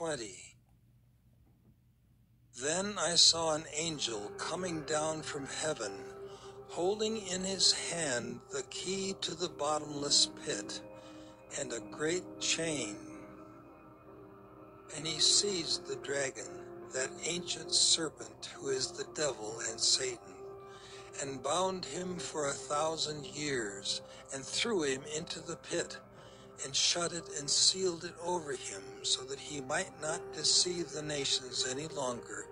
20. Then I saw an angel coming down from heaven, holding in his hand the key to the bottomless pit and a great chain. And he seized the dragon, that ancient serpent who is the devil and Satan, and bound him for 1,000 years, and threw him into the pit, and shut it and sealed it over him, so that he might not deceive the nations any longer,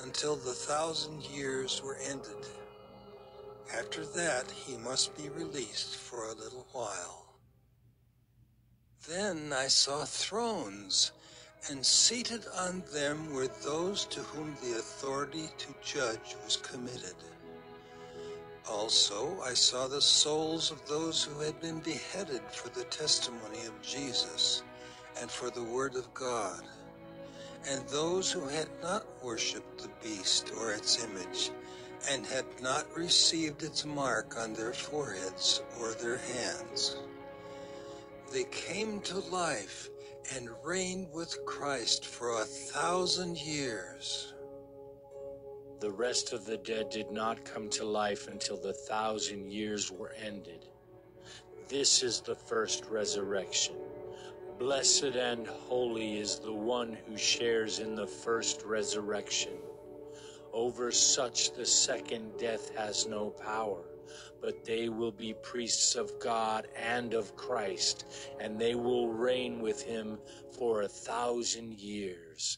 until the 1,000 years were ended. After that he must be released for a little while. Then I saw thrones, and seated on them were those to whom the authority to judge was committed. Also I saw the souls of those who had been beheaded for the testimony of Jesus and for the word of God, and those who had not worshipped the beast or its image, and had not received its mark on their foreheads or their hands. They came to life and reigned with Christ for 1,000 years. The rest of the dead did not come to life until the 1,000 years were ended. This is the first resurrection. Blessed and holy is the one who shares in the first resurrection. Over such the second death has no power, but they will be priests of God and of Christ, and they will reign with him for 1,000 years.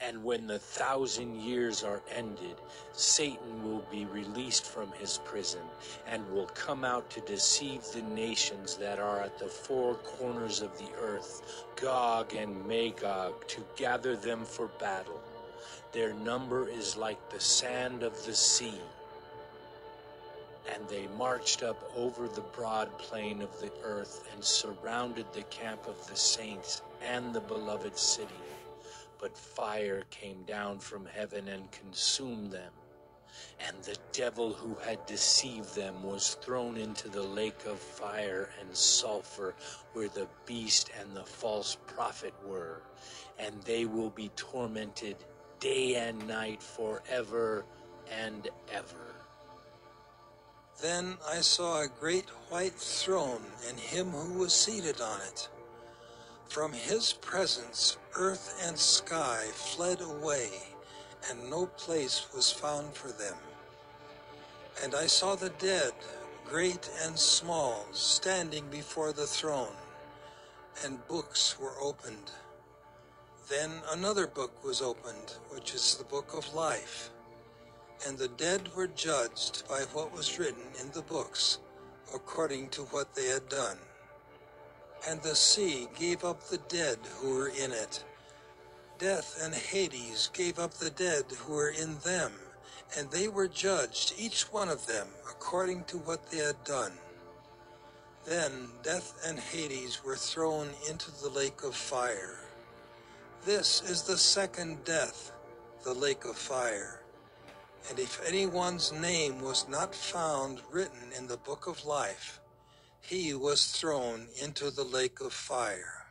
And when the 1,000 years are ended, Satan will be released from his prison and will come out to deceive the nations that are at the four corners of the earth, Gog and Magog, to gather them for battle. Their number is like the sand of the sea. And they marched up over the broad plain of the earth and surrounded the camp of the saints and the beloved city. But fire came down from heaven and consumed them. And the devil who had deceived them was thrown into the lake of fire and sulfur, where the beast and the false prophet were. And they will be tormented day and night forever and ever. Then I saw a great white throne and him who was seated on it. From his presence earth and sky fled away, and no place was found for them. And I saw the dead, great and small, standing before the throne, and books were opened. Then another book was opened, which is the book of life. And the dead were judged by what was written in the books, according to what they had done. And the sea gave up the dead who were in it. Death and Hades gave up the dead who were in them, and they were judged, each one of them, according to what they had done. Then death and Hades were thrown into the lake of fire. This is the second death, the lake of fire. And if anyone's name was not found written in the book of life, he was thrown into the lake of fire.